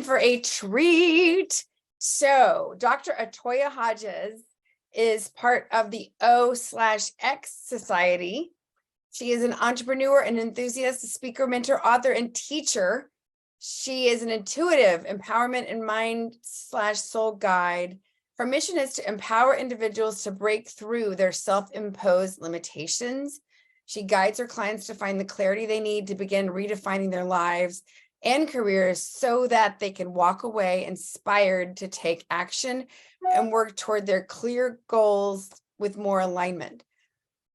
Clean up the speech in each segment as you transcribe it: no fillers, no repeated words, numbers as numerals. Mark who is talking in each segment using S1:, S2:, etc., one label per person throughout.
S1: for a treat. So Dr. Atoya Hodges is part of the O/X Society. She is an entrepreneur, an enthusiast, a speaker, mentor, author, and teacher. She is an intuitive empowerment and mind/soul guide. Her mission is to empower individuals to break through their self-imposed limitations. She guides her clients to find the clarity they need to begin redefining their lives and careers so that they can walk away inspired to take action and work toward their clear goals with more alignment.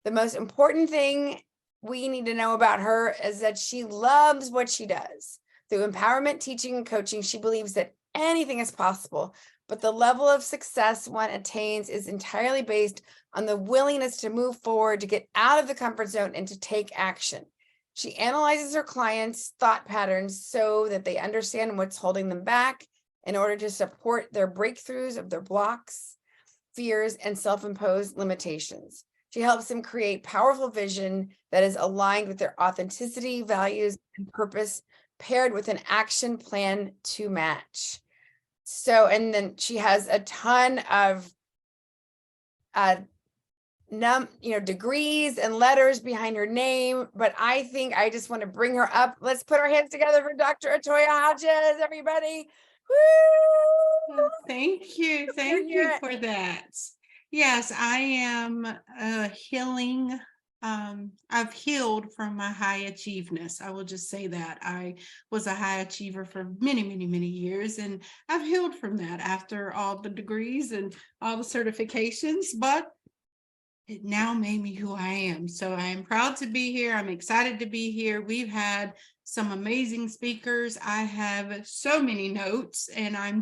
S1: The most important thing we need to know about her is that she loves what she does. Through empowerment, teaching, and coaching, she believes that anything is possible, but the level of success one attains is entirely based on the willingness to move forward, to get out of the comfort zone, and to take action. She analyzes her clients' thought patterns so that they understand what's holding them back in order to support their breakthroughs of their blocks, fears, and self-imposed limitations. She helps them create powerful vision that is aligned with their authenticity, values, and purpose, paired with an action plan to match. So, and then she has a ton of degrees and letters behind her name, but I think I just want to bring her up. Let's put our hands together for Dr. Atoya Hodges, everybody. Woo!
S2: Thank you. Thank you for that. Yes, I am healing. I've healed from my high achieveness. I will just say that. I was a high achiever for many, many, many years, and I've healed from that after all the degrees and all the certifications, but it now made me who I am. So I am proud to be here. I'm excited to be here. We've had some amazing speakers. I have so many notes, and I'm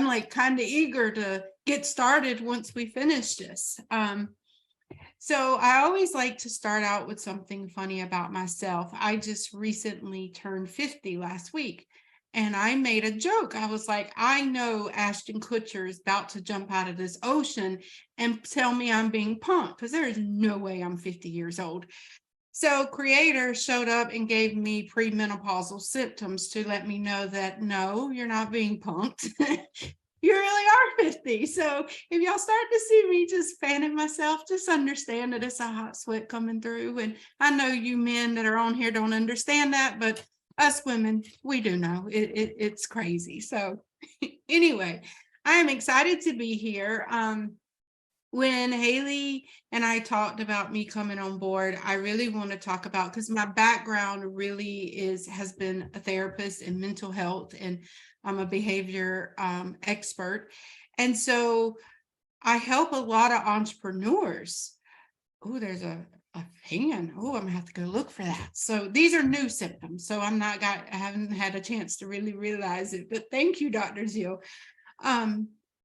S2: like kind of eager to get started once we finish this. So I always like to start out with something funny about myself. I just recently turned 50 last week, and I made a joke. I was like, I know Ashton Kutcher is about to jump out of this ocean and tell me I'm being punked, because there is no way I'm 50 years old. So Creator showed up and gave me premenopausal symptoms to let me know that, no, you're not being punked. You really are 50. So if y'all start to see me just fanning myself, just understand that it's a hot sweat coming through. And I know you men that are on here don't understand that, but us women, we do know. It's crazy. So anyway, I am excited to be here. When Haley and I talked about me coming on board, I really want to talk about, because my background really has been a therapist in mental health, and I'm a behavior expert. And so I help a lot of entrepreneurs. Oh, there's a fan. Oh, I'm gonna have to go look for that. So these are new symptoms. So I haven't had a chance to really realize it, but thank you, Dr. Zeal.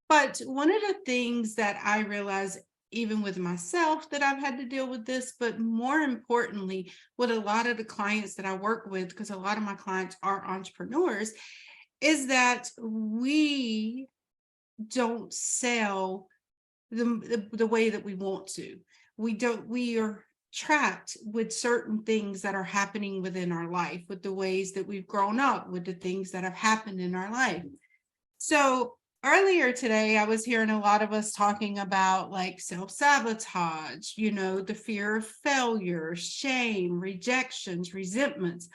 S2: But one of the things that I realize, even with myself, that I've had to deal with this, but more importantly, with a lot of the clients that I work with, because a lot of my clients are entrepreneurs, is that we don't sell the way that we want to. We are trapped with certain things that are happening within our life, with the ways that we've grown up, with the things that have happened in our life. So earlier today, I was hearing a lot of us talking about like self-sabotage, the fear of failure, shame, rejections, resentments.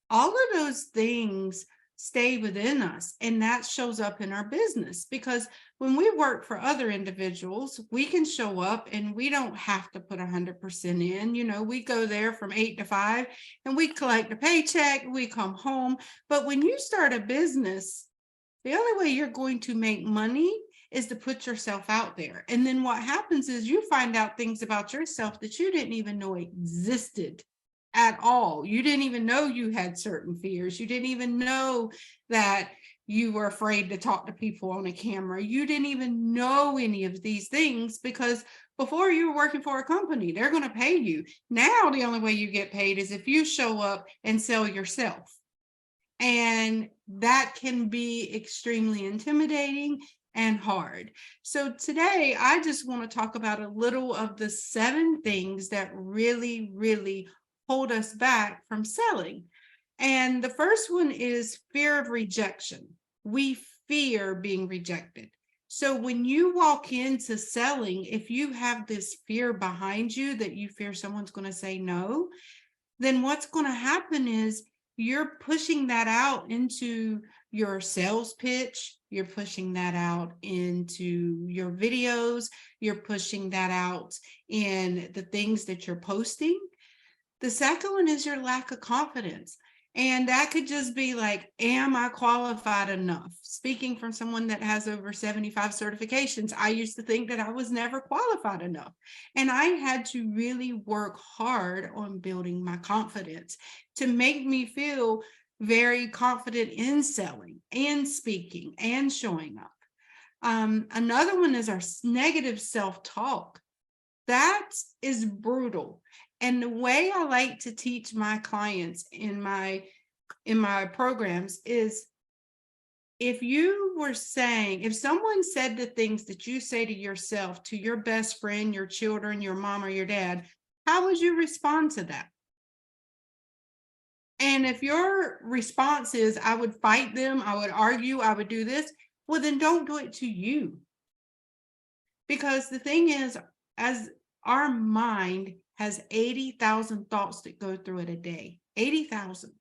S2: All of those things stay within us, and that shows up in our business, because when we work for other individuals, we can show up and we don't have to put 100% in. We go there from 8 to 5 and we collect a paycheck, we come home. But when you start a business, the only way you're going to make money is to put yourself out there. And then what happens is you find out things about yourself that you didn't even know existed at all. You didn't even know you had certain fears. You didn't even know that you were afraid to talk to people on a camera. You didn't even know any of these things, because before you were working for a company, they're going to pay you. Now, the only way you get paid is if you show up and sell yourself. And that can be extremely intimidating and hard. So today, I just want to talk about a little of the 7 things that really, really hold us back from selling. And the first one is fear of rejection. We fear being rejected. So when you walk into selling, if you have this fear behind you that you fear someone's going to say no, then what's going to happen is you're pushing that out into your sales pitch. You're pushing that out into your videos. You're pushing that out in the things that you're posting. The second one is your lack of confidence. And that could just be like, am I qualified enough? Speaking from someone that has over 75 certifications, I used to think that I was never qualified enough. And I had to really work hard on building my confidence to make me feel very confident in selling and speaking and showing up. Another one is our negative self-talk. That is brutal. And the way I like to teach my clients in my programs is, if someone said the things that you say to yourself, to your best friend, your children, your mom or your dad, how would you respond to that? And if your response is, I would fight them, I would argue, I would do this, well, then don't do it to you. Because the thing is, as our mind has 80,000 thoughts that go through it a day, 80,000.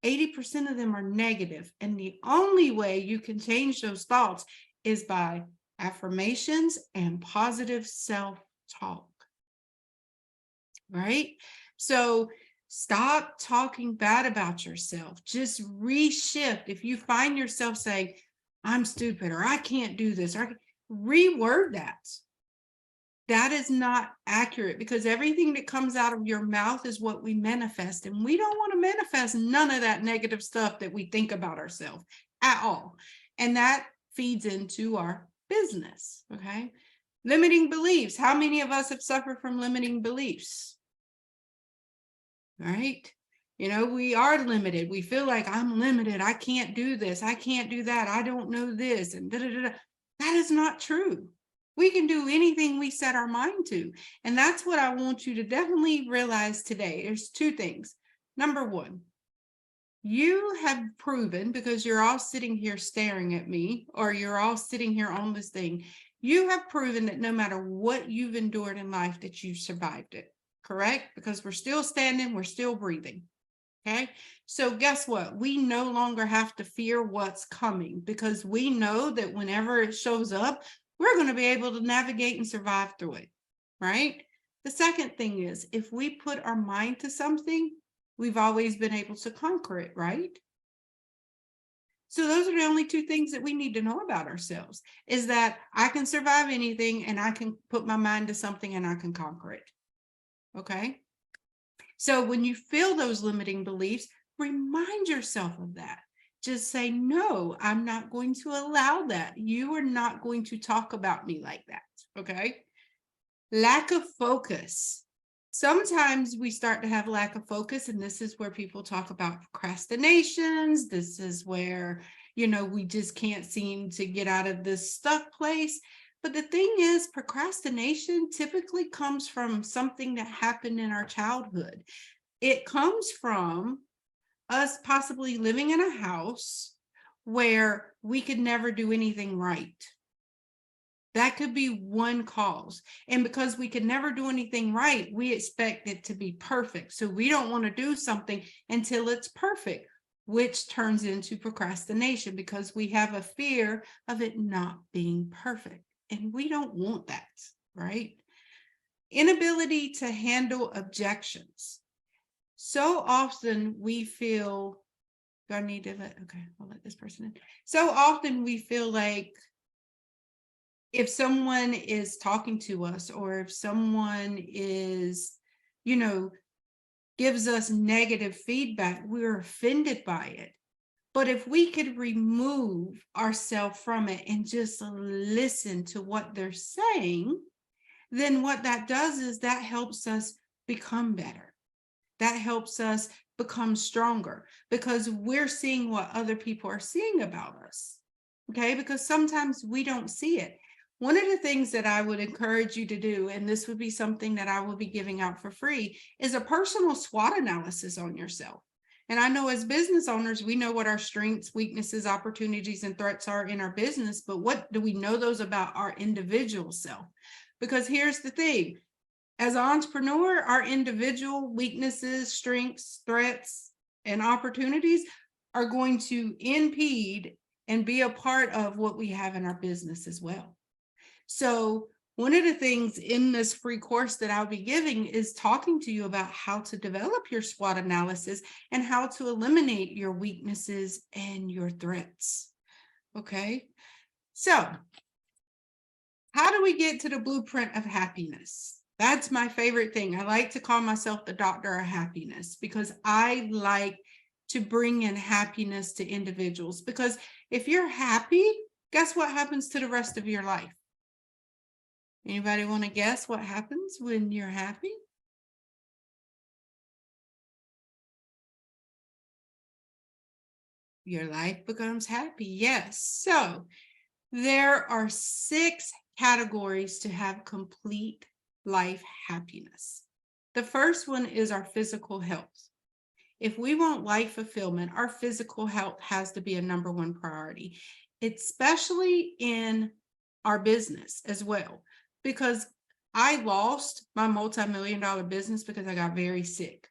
S2: 80% of them are negative. And the only way you can change those thoughts is by affirmations and positive self-talk, right? So stop talking bad about yourself. Just reshift. If you find yourself saying, I'm stupid, or I can't do this, or reword that. That is not accurate, because everything that comes out of your mouth is what we manifest. And we don't want to manifest none of that negative stuff that we think about ourselves at all. And that feeds into our business. Okay. Limiting beliefs. How many of us have suffered from limiting beliefs? Right. You know, we are limited. We feel like I'm limited. I can't do this. I can't do that. I don't know this. And that is not true. We can do anything we set our mind to. And that's what I want you to definitely realize today. There's two things. Number one, you have proven, because you're all sitting here staring at me, or you're all sitting here on this thing, you have proven that no matter what you've endured in life, that you survived it. Correct? Because we're still standing, we're still breathing. Okay. So guess what? We no longer have to fear what's coming, because we know that whenever it shows up, we're going to be able to navigate and survive through it, right? The second thing is, if we put our mind to something, we've always been able to conquer it, right? So those are the only two things that we need to know about ourselves, is that I can survive anything, and I can put my mind to something and I can conquer it. Okay? So when you feel those limiting beliefs, remind yourself of that. Just say, no, I'm not going to allow that. You are not going to talk about me like that. Okay. Lack of focus. Sometimes we start to have lack of focus, and this is where people talk about procrastinations. This is where, we just can't seem to get out of this stuck place. But the thing is, procrastination typically comes from something that happened in our childhood. It comes from us possibly living in a house where we could never do anything right. That could be one cause. And because we could never do anything right, we expect it to be perfect. So we don't want to do something until it's perfect, which turns into procrastination, because we have a fear of it not being perfect. And we don't want that, right? Inability to handle objections. So often we feel, do I need to I'll let this person in. So often we feel like if someone is talking to us, or if someone is, gives us negative feedback, we're offended by it. But if we could remove ourselves from it and just listen to what they're saying, then what that does is that helps us become better. That helps us become stronger, because we're seeing what other people are seeing about us. Okay, because sometimes we don't see it. One of the things that I would encourage you to do, and this would be something that I will be giving out for free, is a personal SWOT analysis on yourself. And I know as business owners, we know what our strengths, weaknesses, opportunities, and threats are in our business, but what do we know those about our individual self? Because here's the thing, as an entrepreneur, our individual weaknesses, strengths, threats, and opportunities are going to impede and be a part of what we have in our business as well. So one of the things in this free course that I'll be giving is talking to you about how to develop your SWOT analysis and how to eliminate your weaknesses and your threats. Okay, so how do we get to the blueprint of happiness? That's my favorite thing. I like to call myself the doctor of happiness because I like to bring in happiness to individuals. Because if you're happy, guess what happens to the rest of your life? Anybody want to guess what happens when you're happy? Your life becomes happy. Yes. So there are 6 categories to have complete life happiness. The first one is our physical health. If we want life fulfillment, our physical health has to be a #1 priority, especially in our business as well. Because I lost my multi-million-dollar business because I got very sick.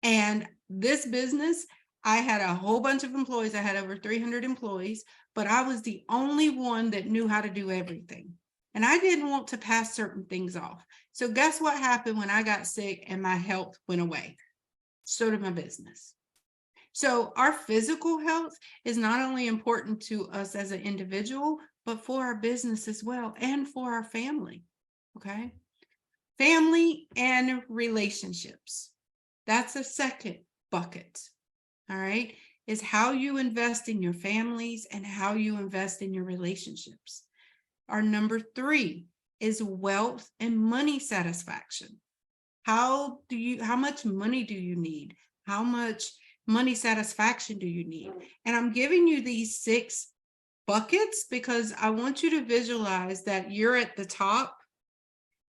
S2: And this business, I had a whole bunch of employees. I had over 300 employees, but I was the only one that knew how to do everything. And I didn't want to pass certain things off. So guess what happened when I got sick and my health went away? So did my business. So our physical health is not only important to us as an individual, but for our business as well, and for our family. Okay. Family and relationships. That's a second bucket. All right. Is how you invest in your families and how you invest in your relationships. Our #3 is wealth and money satisfaction. How much money do you need? How much money satisfaction do you need? And I'm giving you these 6 buckets because I want you to visualize that you're at the top,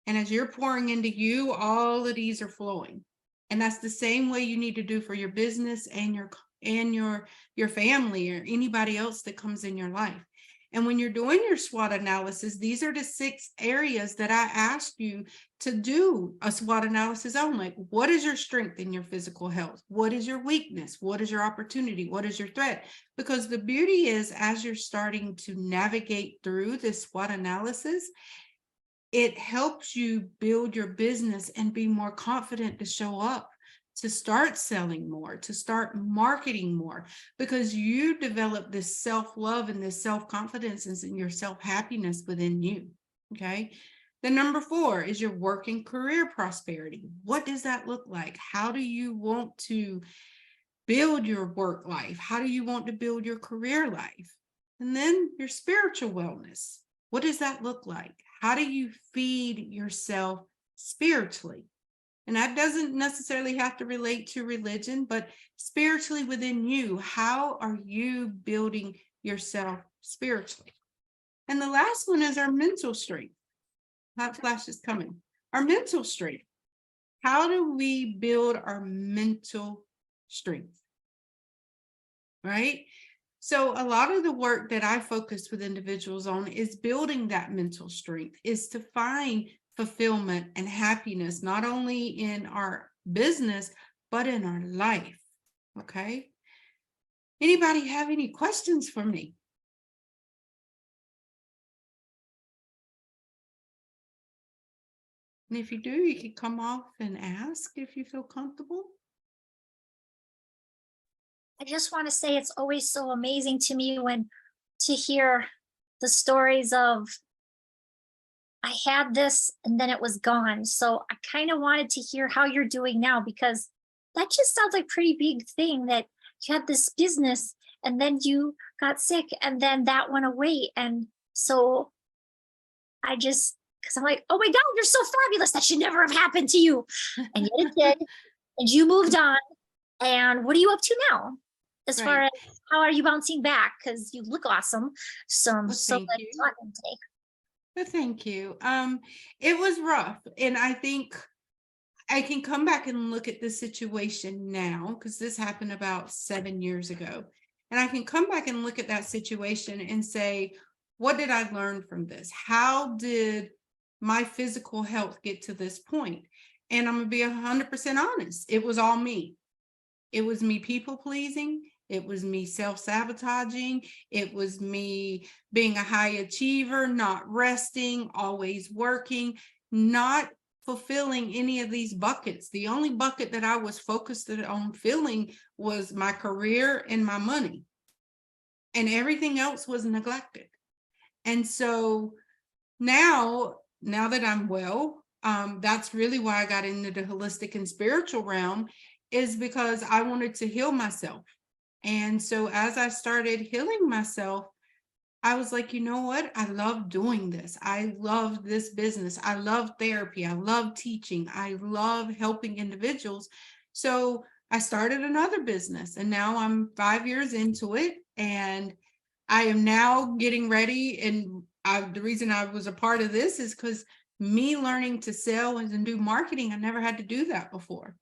S2: and as you're pouring into you, all of these are flowing. And that's the same way you need to do for your business and your family or anybody else that comes in your life. And when you're doing your SWOT analysis, these are the 6 areas that I asked you to do a SWOT analysis on. Like, what is your strength in your physical health? What is your weakness? What is your opportunity? What is your threat? Because the beauty is, as you're starting to navigate through this SWOT analysis, it helps you build your business and be more confident to show up, to start selling more, to start marketing more, because you develop this self-love and this self-confidence and your self-happiness within you. Okay. The #4 is your work and career prosperity. What does that look like? How do you want to build your work life? How do you want to build your career life? And then your spiritual wellness. What does that look like? How do you feed yourself spiritually? And that doesn't necessarily have to relate to religion, but spiritually within you, how are you building yourself spiritually? And the last one is our mental strength. Hot flash is coming. Our mental strength. How do we build our mental strength? Right? So a lot of the work that I focus with individuals on is building that mental strength, is to find fulfillment and happiness, not only in our business, but in our life. Okay. Anybody have any questions for me? And if you do, you can come off and ask if you feel comfortable.
S3: I just want to say it's always so amazing to me to hear the stories of I had this and then it was gone. So I kind of wanted to hear how you're doing now, because that just sounds like a pretty big thing, that you had this business and then you got sick and then that went away. And so because I'm like, oh my God, you're so fabulous. That should never have happened to you. And yet it did. And you moved on. And what are you up to now? As far as how are you bouncing back? Because you look awesome. So I'm so glad you talked today.
S2: Well, thank you. It was rough. And I think I can come back and look at the situation now, because this happened about 7 years ago. And I can come back and look at that situation and say, what did I learn from this? How did my physical health get to this point? And I'm going to be 100% honest. It was all me. It was me people pleasing. It was me self-sabotaging. It was me being a high achiever, not resting, always working, not fulfilling any of these buckets. The only bucket that I was focused on filling was my career and my money. And everything else was neglected. And so now that I'm well, that's really why I got into the holistic and spiritual realm, is because I wanted to heal myself. And so as I started healing myself, I was like, you know what? I love doing this. I love this business. I love therapy. I love teaching. I love helping individuals. So I started another business, and now I'm 5 years into it, and I am now getting ready. And the reason I was a part of this is because me learning to sell and do marketing, I never had to do that before.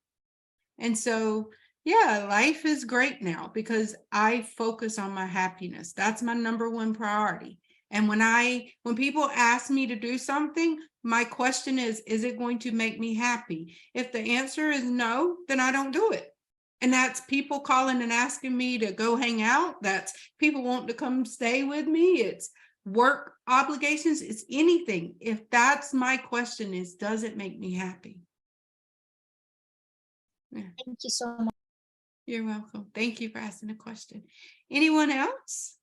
S2: And so, yeah, life is great now because I focus on my happiness. That's my number one priority. And when people ask me to do something, my question is it going to make me happy? If the answer is no, then I don't do it. And that's people calling and asking me to go hang out. That's people wanting to come stay with me. It's work obligations. It's anything. If that's my question is, does it make me happy? Yeah.
S3: Thank you so much.
S2: You're welcome. Thank you for asking the question. Anyone else?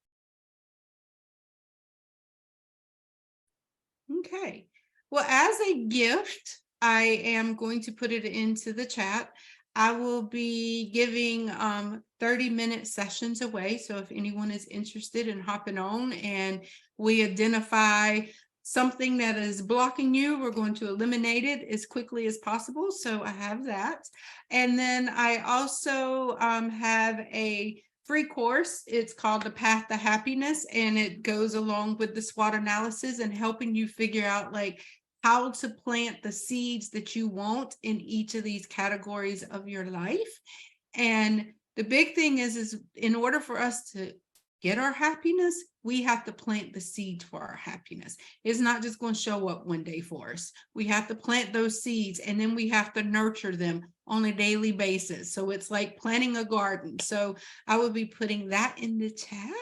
S2: Okay. Well, as a gift, I am going to put it into the chat. I will be giving 30-minute sessions away. So if anyone is interested in hopping on and we identify something that is blocking you, we're going to eliminate it as quickly as possible. So I have that. And then I also have a free course. It's called The Path to Happiness, and it goes along with the SWOT analysis and helping you figure out like how to plant the seeds that you want in each of these categories of your life. And the big thing is in order for us to get our happiness, we have to plant the seeds for our happiness. It's not just going to show up one day for us. We have to plant those seeds, and then we have to nurture them on a daily basis. So it's like planting a garden. So I will be putting that in the chat.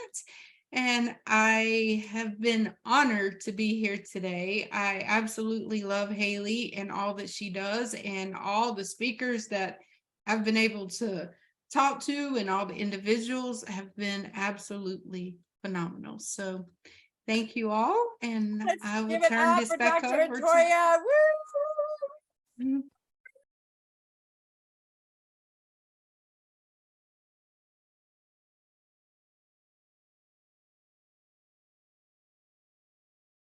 S2: And I have been honored to be here today. I absolutely love Haley and all that she does, and all the speakers that I've been able to talk to, and all the individuals have been absolutely phenomenal. So thank you all, and I will turn this back over to
S1: Atoya. Woo!